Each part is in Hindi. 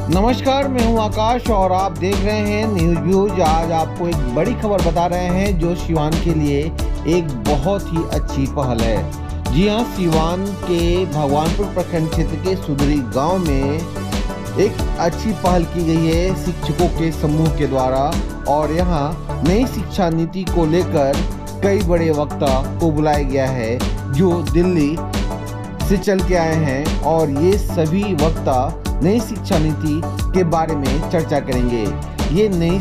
नमस्कार, मैं हूं आकाश और आप देख रहे हैं न्यूज़ व्यूज। आज आपको एक बड़ी खबर बता रहे हैं जो सिवान के लिए एक बहुत ही अच्छी पहल है। जी हां, सिवान के भगवानपुर प्रखंड क्षेत्र के सुधरी गांव में एक अच्छी पहल की गई है शिक्षकों के समूह के द्वारा। और यहां नई शिक्षा नीति को लेकर कई बड़े वक्ता को बुलाया गया है जो दिल्ली से चल के आए हैं और ये सभी वक्ता नई शिक्षा नीति के बारे में चर्चा करेंगे। ये नई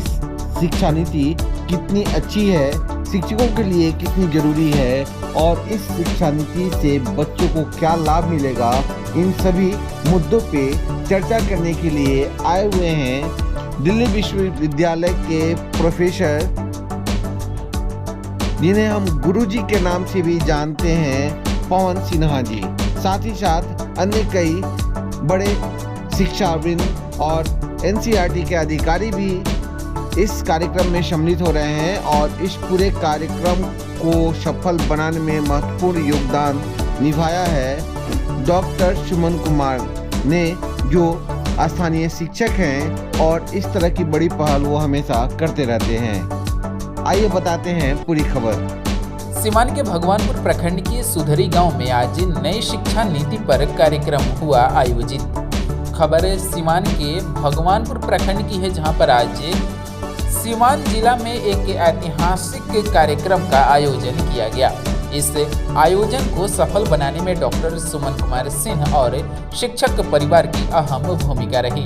शिक्षा नीति कितनी अच्छी है, शिक्षकों के लिए कितनी ज़रूरी है और इस शिक्षा नीति से बच्चों को क्या लाभ मिलेगा, इन सभी मुद्दों पे चर्चा करने के लिए आए हुए हैं दिल्ली विश्वविद्यालय के प्रोफेसर, जिन्हें हम गुरुजी के नाम से भी जानते हैं, पवन सिन्हा जी। साथ ही साथ अन्य कई बड़े शिक्षाविद और एनसीईआरटी के अधिकारी भी इस कार्यक्रम में सम्मिलित हो रहे हैं और इस पूरे कार्यक्रम को सफल बनाने में महत्वपूर्ण योगदान निभाया है डॉक्टर सुमन कुमार ने, जो स्थानीय शिक्षक हैं और इस तरह की बड़ी पहल वो हमेशा करते रहते हैं। आइए बताते हैं पूरी खबर। सिवान के भगवानपुर प्रखंड के सुधरी गांव में आज नई शिक्षा नीति पर कार्यक्रम हुआ आयोजित। खबर सिवान के भगवानपुर प्रखंड की है, जहां पर आज सिवान जिला में एक ऐतिहासिक कार्यक्रम का आयोजन किया गया। इस आयोजन को सफल बनाने में डॉक्टर सुमन कुमार सिंह और शिक्षक परिवार की अहम भूमिका रही।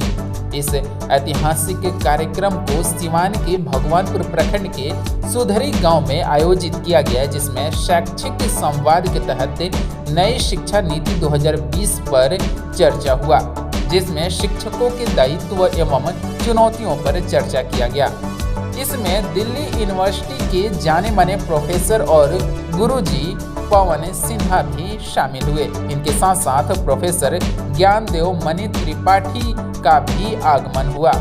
इस ऐतिहासिक कार्यक्रम को सिवान के भगवानपुर प्रखंड के सुधरी गांव में आयोजित किया गया, जिसमें शैक्षिक संवाद के तहत नई शिक्षा नीति 2020 पर चर्चा हुआ, जिसमें शिक्षकों के दायित्व एवं चुनौतियों पर चर्चा किया गया। इसमें दिल्ली यूनिवर्सिटी के जाने माने प्रोफेसर और गुरुजी पवन सिन्हा भी शामिल हुए। इनके साथ साथ प्रोफेसर ज्ञानदेव मणि त्रिपाठी का भी आगमन हुआ।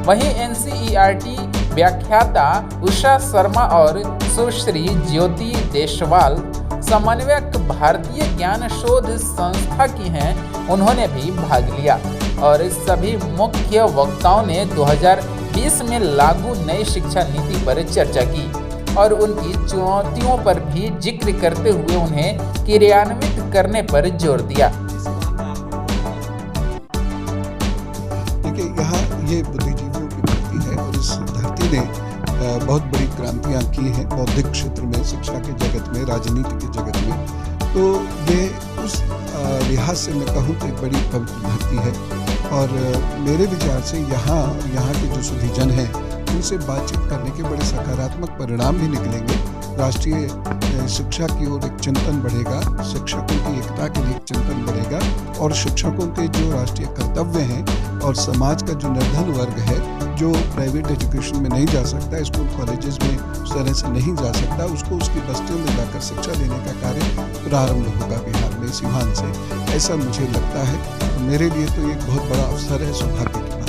वहीं एनसीईआरटी व्याख्याता उषा शर्मा और सुश्री ज्योति देशवाल समन्वयक भारतीय ज्ञान शोध संस्था की हैं, उन्होंने भी भाग लिया और सभी मुख्य वक्ताओं ने 2020 में लागू नई शिक्षा नीति पर चर्चा की और उनकी चुनौतियों पर भी जिक्र करते हुए उन्हें क्रियान्वित करने पर जोर दिया। देखिए, यहाँ ये बुद्धिजीवियों की धरती है और इस धरती ने बहुत बड़ी क्रांतियाँ की हैं बौद्धिक क्षेत्र में, शिक्षा के जगत में, राजनीति के जगत में। तो ये उस लिहाज से मैं कहूँ तो एक बड़ी पवित्र धरती है और मेरे विचार से यहाँ के जो सुधीजन हैं उनसे बातचीत करने के बड़े सकारात्मक परिणाम भी निकलेंगे। राष्ट्रीय शिक्षा की ओर एक चिंतन बढ़ेगा, शिक्षकों की एकता के लिए एक चिंतन बढ़ेगा और शिक्षकों के जो राष्ट्रीय कर्तव्य हैं और समाज का जो निर्धन वर्ग है जो प्राइवेट एजुकेशन में नहीं जा सकता, स्कूल कॉलेजेस में उस तरह से नहीं जा सकता, उसको उसकी बस्तियों में जाकर शिक्षा देने का कार्य प्रारंभ होगा बिहार में, सिवान से, ऐसा मुझे लगता है। तो मेरे लिए तो एक बहुत बड़ा अवसर है, सौभाग्य की बात है।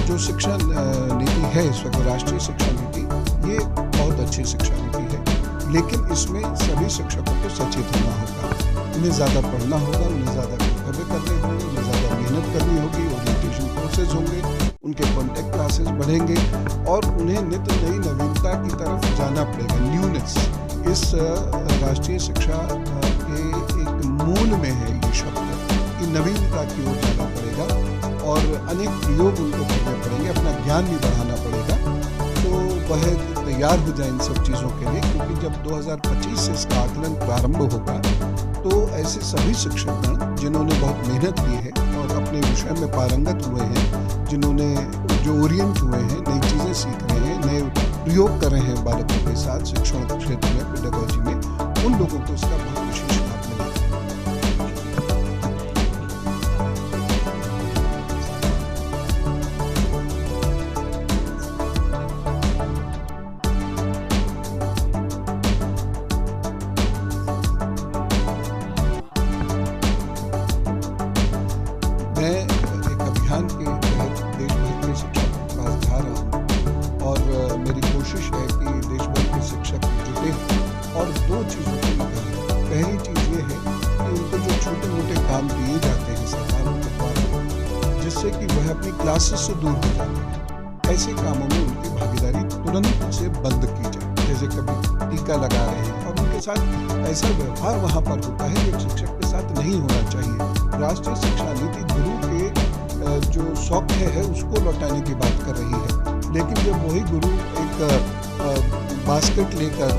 जो शिक्षा नीति है इस वक्त, राष्ट्रीय शिक्षा नीति, ये बहुत अच्छी शिक्षा नीति है, लेकिन इसमें सभी शिक्षकों को सचेत होना होगा। उन्हें ज़्यादा पढ़ना होगा, उन्हें ज़्यादा कर्तव्य करने होंगे, उन्हें ज़्यादा मेहनत करनी होगी, ओरिएंटेशन कोर्सेज होंगे, उनके कॉन्टैक्ट क्लासेस बढ़ेंगे और उन्हें नित्य नई नवीनता की तरफ जाना पड़ेगा। न्यूनेस इस राष्ट्रीय शिक्षा के एक मूल में है ये शब्द कि नवीनता की ओर जाना पड़ेगा और अनेक प्रयोग उनको करने पड़ेंगे, अपना ज्ञान भी बढ़ाना पड़ेगा। तो वह तैयार हो जाए इन सब चीज़ों के लिए, क्योंकि जब 2025 से इसका आकलन प्रारंभ होगा तो ऐसे सभी शिक्षकगण जिन्होंने बहुत मेहनत की है और अपने विषय में पारंगत हुए हैं, जिन्होंने जो ओरिएंट हुए हैं, नई चीज़ें सीख रहे हैं, नए प्रयोग कर रहे हैं बालकों के साथ शिक्षण क्षेत्र में, पेडागोजी में, उन लोगों को इसका बहुत विशेष लाभ मिलेगा। मैं एक अभियान के तहत देश भर के शिक्षकों के पास जा रहा हूँ और मेरी कोशिश है कि प्रोसेस से दूर हो जाते हैं। ऐसे कामों में उनकी भागीदारी तुरंत से बंद की जाए। जैसे कभी टीका लगा रहे हैं और उनके साथ ऐसा व्यवहार वहाँ पर होता है जो शिक्षक के साथ नहीं होना चाहिए। राष्ट्रीय शिक्षा नीति गुरु के जो सौख्य है उसको लौटाने की बात कर रही है, लेकिन जब वही गुरु एक बास्केट लेकर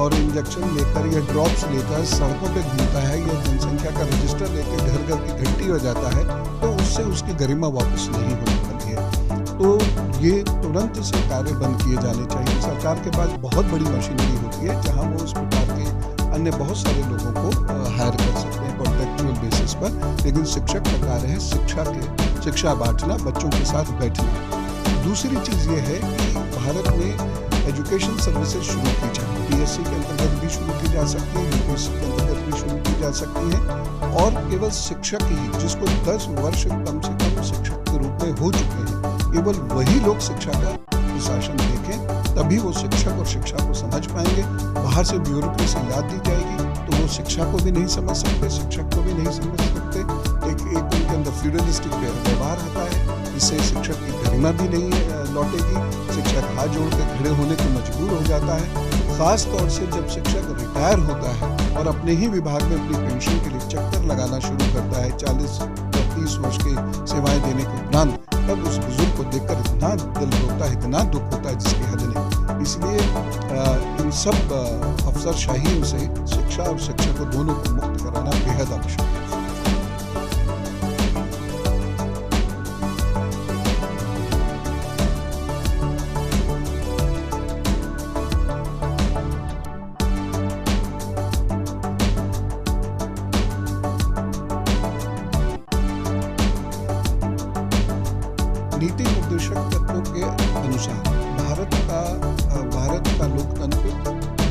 और इंजेक्शन लेकर या ड्रॉप्स लेकर सड़कों पे घूमता है या जनसंख्या का रजिस्टर लेकर घर घर की घंटी हो जाता है, तो उससे उसकी गरिमा वापस नहीं होने वाली है। तो ये तुरंत से कार्य बंद किए जाने चाहिए। सरकार के पास बहुत बड़ी मशीनरी होती है जहां वो इस प्रकार के अन्य बहुत सारे लोगों को हायर कर सकते हैं कॉन्ट्रैक्चुअल बेसिस पर, लेकिन शिक्षक का कार्य है शिक्षा बांटना, बच्चों के साथ बैठना। दूसरी चीज़ ये है कि भारत में एजुकेशन सर्विसेज शुरू की जाए। PSC के अंतर्गत भी शुरू की जा सकती है, UPSC के अंतर्गत भी शुरू की जा सकती है, और केवल शिक्षक ही जिसको 10 वर्ष कम से कम शिक्षक के रूप में हो चुके हैं, केवल वही लोग शिक्षा का प्रशासन देखें, तभी वो शिक्षक और शिक्षा को समझ पाएंगे। बाहर से ब्यूरोक्रेसी लाद दी जाएगी तो वो शिक्षा को भी नहीं समझ सकते, शिक्षक को भी नहीं समझ सकते। एक उनके अंदर फ्यूडलिस्टिक व्यवहार आता है, इससे शिक्षक की गरिमा भी नहीं लौटेगी। शिक्षक हाथ जोड़ कर खड़े होने को मजबूर हो जाता है। खास तौर से जब शिक्षक रिटायर होता है और अपने ही विभाग में अपनी पेंशन के लिए चक्कर लगाना शुरू करता है 40 या 30 वर्ष की सेवाएं देने के उपरांत, तब उस बुजुर्ग को देखकर इतना दिल रोता है, इतना दुख होता है जिसकी हद नहीं। इसलिए इन सब अफसरशाहियों से शिक्षा और शिक्षक को दोनों को मुक्त कराना बेहद आवश्यक है। नीति निर्देशक तत्वों के अनुसार भारत का लोकतंत्र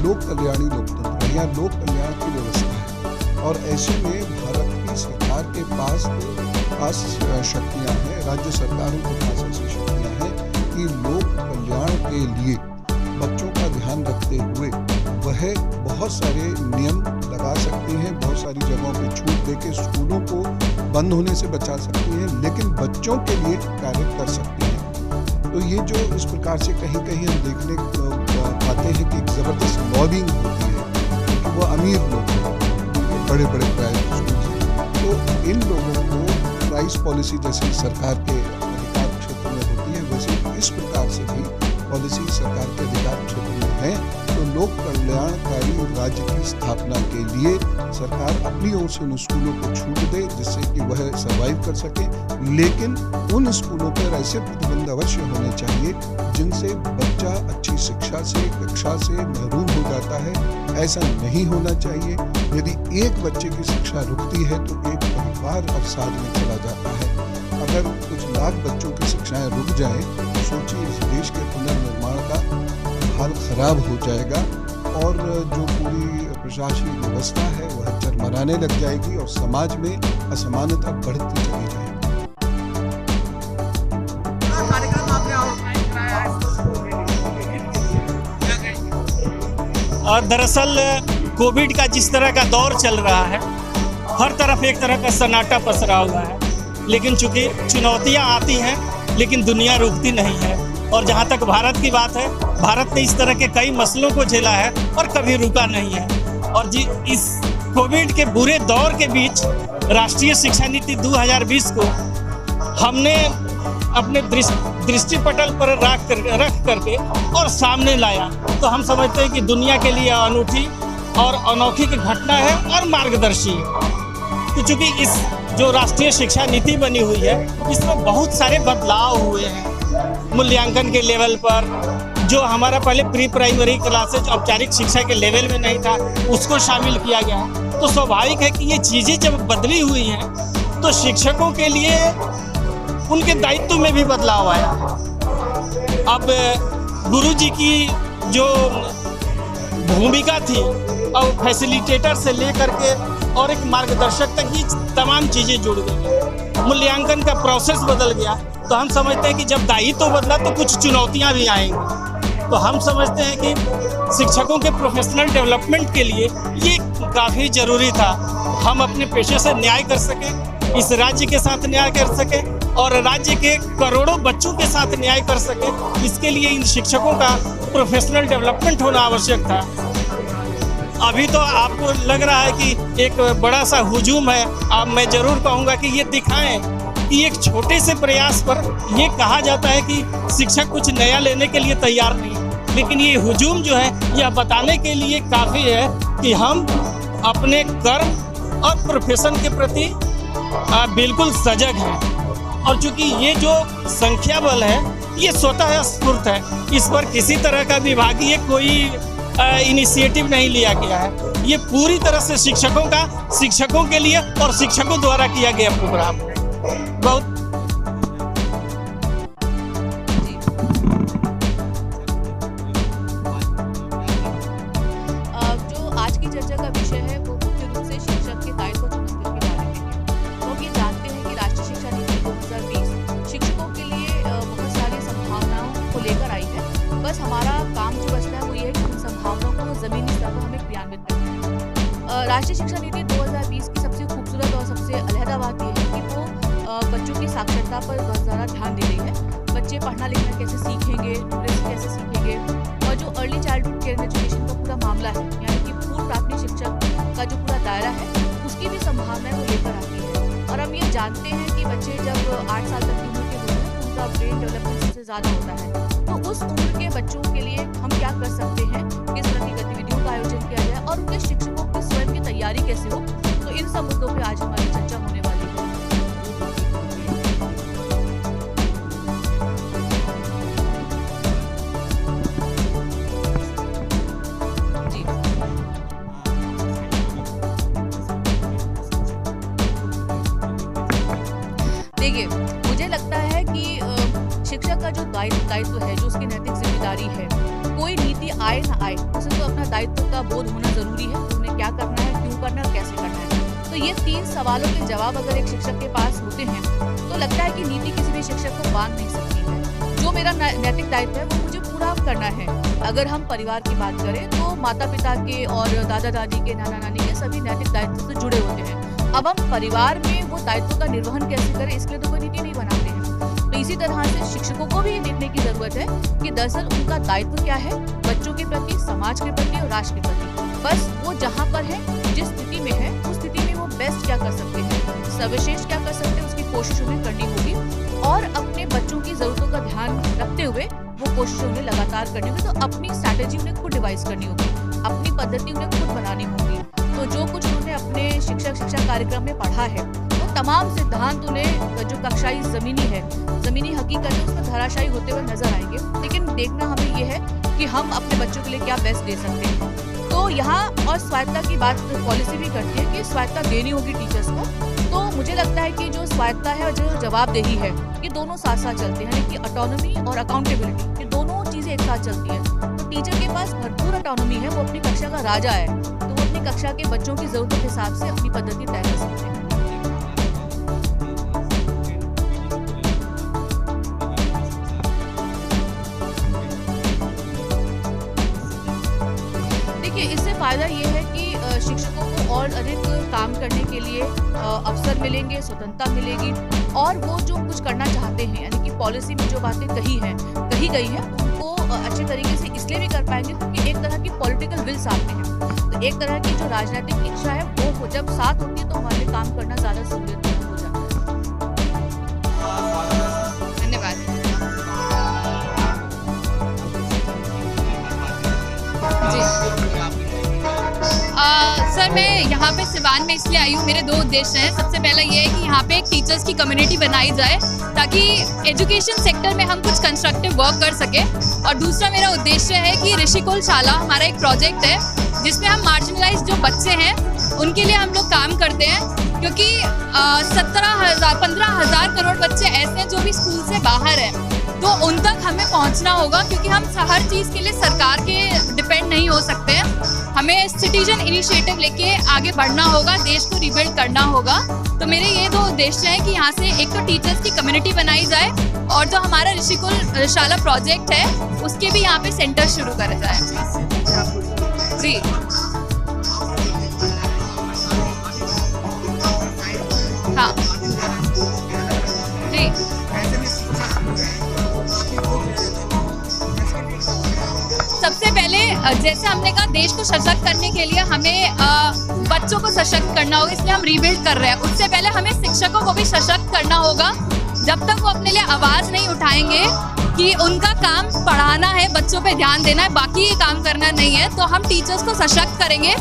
लोक कल्याणी लोकतंत्र है या लोक कल्याण की व्यवस्था है, और ऐसे में भारत की सरकार के पास शक्तियां हैं, राज्य सरकारों के पास ऐसी शक्तियां हैं कि लोक कल्याण के लिए बच्चों का ध्यान रखते हुए वह बहुत सारे नियम लगा सकती हैं, बहुत सारी जगहों पे छूट देके स्कूलों को बंद होने से बचा सकती हैं, लेकिन बच्चों के लिए कार्य कर सकती हैं। तो ये जो इस प्रकार से कहीं कहीं हम देखने पाते हैं कि एक ज़बरदस्त लॉबिंग होती है, क्योंकि वो अमीर लोग हैं, बड़े बड़े प्राइवेट स्कूल हैं, तो इन लोगों को प्राइस पॉलिसी जैसे सरकार के अधिकार क्षेत्र में होती है, वैसे इस प्रकार से भी पॉलिसी सरकार के अधिकार क्षेत्र में है। तो लोक कल्याणकारी राज्य की स्थापना के लिए सरकार अपनी ओर से उन स्कूलों को छूट दे जिससे कि वह सर्वाइव कर सके, लेकिन उन स्कूलों पर ऐसे प्रतिबंध अवश्य होने चाहिए जिनसे बच्चा अच्छी शिक्षा से, कक्षा से महरूम हो जाता है। ऐसा नहीं होना चाहिए। यदि एक बच्चे की शिक्षा रुकती है तो एक परिवार अवसाद में चला जाता है। अगर कुछ लाख बच्चों की शिक्षाएं रुक जाए तो सोचिए इस देश के पुनर्निर्माण का हाल खराब हो जाएगा, और जो पूरी प्रशासनिक व्यवस्था है वह चरमराने लग जाएगी और समाज में असमानता बढ़ती चली जाएगी। और दरअसल कोविड का जिस तरह का दौर चल रहा है, हर तरफ एक तरह का सन्नाटा पसरा हुआ है, लेकिन चूंकि चुनौतियां आती हैं लेकिन दुनिया रुकती नहीं है। और जहां तक भारत की बात है, भारत ने इस तरह के कई मसलों को झेला है और कभी रुका नहीं है। और इस कोविड के बुरे दौर के बीच राष्ट्रीय शिक्षा नीति 2020 को हमने अपने दृष्टि पटल पर रख करके और सामने लाया, तो हम समझते हैं कि दुनिया के लिए अनूठी और अनोखी की घटना है और मार्गदर्शी है। तो चूँकि इस जो राष्ट्रीय शिक्षा नीति बनी हुई है, इसमें बहुत सारे बदलाव हुए हैं। मूल्यांकन के लेवल पर जो हमारा पहले प्री प्राइमरी क्लासेज औपचारिक शिक्षा के लेवल में नहीं था, उसको शामिल किया गया है। तो स्वाभाविक है कि ये चीज़ें जब बदली हुई हैं तो शिक्षकों के लिए उनके दायित्व में भी बदलाव आया। अब गुरुजी की जो भूमिका थी और फैसिलिटेटर से लेकर के और एक मार्गदर्शक तक ये तमाम चीज़ें जुड़ गई। मूल्यांकन का प्रोसेस बदल गया, तो हम समझते हैं कि जब दायित्व बदला तो कुछ चुनौतियां भी आएंगी। तो हम समझते हैं कि शिक्षकों के प्रोफेशनल डेवलपमेंट के लिए ये काफ़ी ज़रूरी था। हम अपने पेशे से न्याय कर सकें, इस राज्य के साथ न्याय कर सकें और राज्य के करोड़ों बच्चों के साथ न्याय कर सके, इसके लिए इन शिक्षकों का प्रोफेशनल डेवलपमेंट होना आवश्यक था। अभी तो आपको लग रहा है कि एक बड़ा सा हुजूम है। अब मैं जरूर कहूँगा कि ये दिखाएं कि एक छोटे से प्रयास पर ये कहा जाता है कि शिक्षक कुछ नया लेने के लिए तैयार नहीं, लेकिन ये हुजूम जो है यह बताने के लिए काफ़ी है कि हम अपने कर्म और प्रोफेशन के प्रति बिल्कुल सजग हैं। और चूँकि ये जो संख्या बल है ये स्वतः स्फूर्त है, इस पर किसी तरह का विभागीय कोई इनिशिएटिव नहीं लिया गया है। ये पूरी तरह से शिक्षकों के लिए और शिक्षकों द्वारा किया गया प्रोग्राम है। बहुत जो आज की चर्चा का विषय है वो मुख्य रूप से शिक्षक के दायित्व और चुनौतियों के बारे में है। तो हम ये जानते हैं कि राष्ट्रीय शिक्षा नीति 2020 शिक्षकों के लिए बहुत सारी संभावनाओं को लेकर आई है। बस हमारा काम जो बचता है वो ये है कि उन संभावनाओं को जमीनी स्तर पर हमें क्रियान्वित करना है। राष्ट्रीय शिक्षा नीति 2020 की सबसे खूबसूरत और सबसे अलहदा बात यह है कि वो बच्चों की साक्षरता पर बहुत ज़्यादा ध्यान दे रही है। बच्चे पढ़ना लिखना कैसे सीखेंगे, न्यूमरेसी कैसे सीखेंगे, और जो अर्ली चाइल्डहुड केयर एजुकेशन का पूरा मामला है, यानी कि पूर्व प्राथमिक शिक्षक का जो पूरा दायरा है उसकी भी संभावनाएं वो लेकर आती है। और हम ये जानते हैं कि बच्चे जब 8 साल तक की उम्र के होते हैं उनका ब्रेन डेवलपमेंट सबसे ज़्यादा होता है। तो उस उम्र के बच्चों के लिए हम क्या कर सकते हैं, किस तरह की गतिविधियों का आयोजन किया जाए और उनके शिक्षकों की स्वयं की तैयारी कैसे हो, तो इन सब मुद्दों पर आज हमारी चर्चा होने वाली है। देखिए, मुझे लगता है कि शिक्षक का जो दायित्व है, जो उसकी नैतिक जिम्मेदारी है, कोई नीति आए ना आए उसे तो अपना दायित्व का बोध होना जरूरी है। उन्हें क्या करना है, क्यों करना है और कैसे करना है। तो ये 3 सवालों के जवाब अगर एक शिक्षक के पास होते हैं तो लगता है कि नीति किसी भी शिक्षक को बांध नहीं सकती है। जो मेरा नैतिक दायित्व है वो मुझे पूरा करना है। अगर हम परिवार की बात करें तो माता पिता के और दादा दादी के, नाना नानी के सभी नैतिक दायित्व से जुड़े होते हैं। अब हम परिवार में वो दायित्व का निर्वहन कैसे करें, इसके लिए तो कोई नीति नहीं बनाते हैं। तो इसी तरह से शिक्षकों को भी ये देखने की जरूरत है कि दरअसल उनका दायित्व क्या है बच्चों के प्रति, समाज के प्रति और राष्ट्र के प्रति। बस वो जहाँ पर है, जिस स्थिति में है, उस स्थिति में वो बेस्ट क्या कर सकते हैं, सर्वश्रेष्ठ क्या कर सकते हैं, उसकी कोशिश उन्हें करनी होगी। और अपने बच्चों की जरूरतों का ध्यान रखते हुए वो कोशिश उन्हें लगातार करनी होगी। तो अपनी स्ट्रैटेजी उन्हें खुद डिवाइस करनी होगी, अपनी पद्धति उन्हें खुद बनानी होगी। तो जो कुछ उन्होंने अपने शिक्षा कार्यक्रम में पढ़ा है वो तमाम सिद्धांत उन्हें जो कक्षाई ज़मीनी हकीकत है उसमें धराशायी होते हुए नजर आएंगे। लेकिन देखना हमें ये है कि हम अपने बच्चों के लिए क्या बेस्ट दे सकते हैं। तो यहाँ और स्वायत्तता की बात पॉलिसी भी करती है कि स्वायत्तता देनी होगी टीचर्स को। तो मुझे लगता है कि जो स्वायत्तता है और जो जवाबदेही है ये दोनों साथ साथ चलते हैं, यानी कि ऑटोनॉमी और अकाउंटेबिलिटी, ये दोनों चीज़ें एक साथ चलती हैं। तो टीचर के पास भरपूर ऑटोनॉमी है, वो अपनी कक्षा का राजा है, तो वो अपनी कक्षा के बच्चों की ज़रूरतों के हिसाब से अपनी पद्धति तय कर सकते हैं। इससे फ़ायदा ये है कि शिक्षकों को और अधिक काम करने के लिए अवसर मिलेंगे, स्वतंत्रता मिलेगी, और वो जो कुछ करना चाहते हैं, यानी कि पॉलिसी में जो बातें कही गई हैं उनको अच्छे तरीके से इसलिए भी कर पाएंगे क्योंकि एक तरह की पॉलिटिकल विल साथ में है। तो एक तरह की जो राजनीतिक इच्छा है वो जब साथ होती है तो हमारे काम करना ज़्यादा सहूलियतपूर्ण हो जाता है। धन्यवाद। सर, मैं यहाँ पे सिवान में इसलिए आई हूँ, मेरे 2 उद्देश्य हैं। सबसे पहला ये है कि यहाँ पे एक टीचर्स की कम्युनिटी बनाई जाए ताकि एजुकेशन सेक्टर में हम कुछ कंस्ट्रक्टिव वर्क कर सके। और दूसरा मेरा उद्देश्य है कि ऋषिकुल शाला हमारा एक प्रोजेक्ट है जिसमें हम मार्जिनलाइज जो बच्चे हैं उनके लिए हम लोग काम करते हैं, क्योंकि 15,000 करोड़ बच्चे ऐसे हैं जो भी स्कूल से बाहर हैं। तो उन तक हमें पहुंचना होगा, क्योंकि हम हर चीज़ के लिए सरकार के डिपेंड नहीं हो सकते हैं। हमें सिटीजन इनिशिएटिव लेके आगे बढ़ना होगा, देश को रिबिल्ड करना होगा। तो मेरे ये 2 उद्देश्य हैं कि यहाँ से एक तो टीचर्स की कम्युनिटी बनाई जाए और जो हमारा ऋषिकुल शाला प्रोजेक्ट है उसके भी यहाँ पे सेंटर शुरू करे जाए। जी हाँ जी। सबसे पहले जैसे हमने कहा, देश को सशक्त करने के लिए हमें बच्चों को सशक्त करना होगा, इसलिए हम रीबिल्ड कर रहे हैं। उससे पहले हमें शिक्षकों को भी सशक्त करना होगा। जब तक वो अपने लिए आवाज़ नहीं उठाएंगे कि उनका काम पढ़ाना है, बच्चों पे ध्यान देना है, बाकी ये काम करना नहीं है, तो हम टीचर्स को सशक्त करेंगे।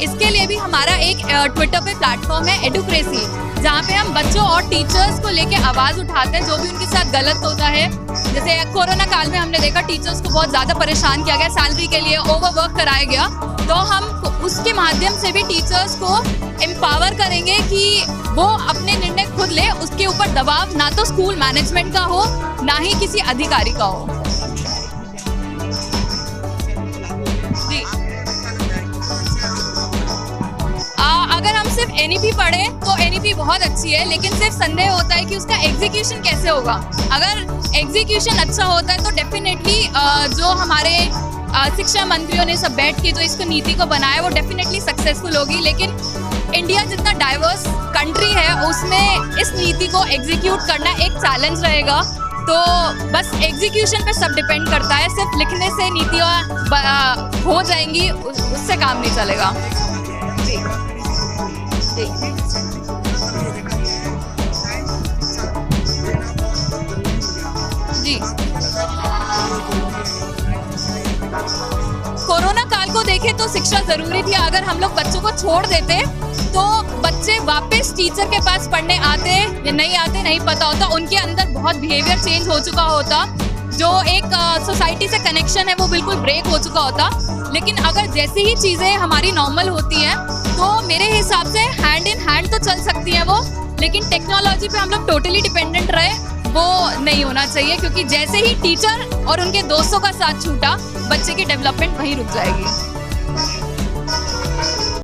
इसके लिए भी हमारा एक ट्विटर पे प्लेटफॉर्म है एडुक्रेसी, जहाँ पे हम बच्चों और टीचर्स को लेके आवाज़ उठाते हैं जो भी उनके साथ गलत होता है। जैसे कोरोना काल में हमने देखा टीचर्स को बहुत ज़्यादा परेशान किया गया, सैलरी के लिए ओवरवर्क कराया गया, तो हम उसके माध्यम से भी टीचर्स को एम्पावर करेंगे कि वो अपने निर्णय खुद ले, उसके ऊपर दबाव ना तो स्कूल मैनेजमेंट का हो ना ही किसी अधिकारी का हो। जी, अगर हम सिर्फ एनईपी पढ़ें तो एनईपी बहुत अच्छी है, लेकिन सिर्फ संदेह होता है कि उसका एग्जीक्यूशन कैसे होगा। अगर एग्जीक्यूशन अच्छा होता है तो डेफिनेटली जो हमारे शिक्षा मंत्रियों ने सब बैठ के जो इसको नीति को बनाया वो डेफिनेटली सक्सेसफुल होगी। लेकिन इंडिया जितना डाइवर्स कंट्री है उसमें इस नीति को एग्जीक्यूट करना एक चैलेंज रहेगा। तो बस एग्जीक्यूशन पे सब डिपेंड करता है, सिर्फ लिखने से नीतियाँ हो जाएंगी उससे काम नहीं चलेगा। जी जी जी। कोरोना काल को देखें तो शिक्षा जरूरी थी। अगर हम लोग बच्चों को छोड़ देते तो बच्चे वापस टीचर के पास पढ़ने आते या नहीं आते नहीं पता होता, उनके अंदर बहुत बिहेवियर चेंज हो चुका होता, जो एक सोसाइटी से कनेक्शन है वो बिल्कुल ब्रेक हो चुका होता। लेकिन अगर जैसी ही चीज़ें हमारी नॉर्मल होती हैं तो मेरे हिसाब से हैंड इन हैंड तो चल सकती है वो, लेकिन टेक्नोलॉजी पे हम लोग टोटली डिपेंडेंट रहे वो नहीं होना चाहिए, क्योंकि जैसे ही टीचर और उनके दोस्तों का साथ छूटा बच्चे की डेवलपमेंट वहीं रुक जाएगी।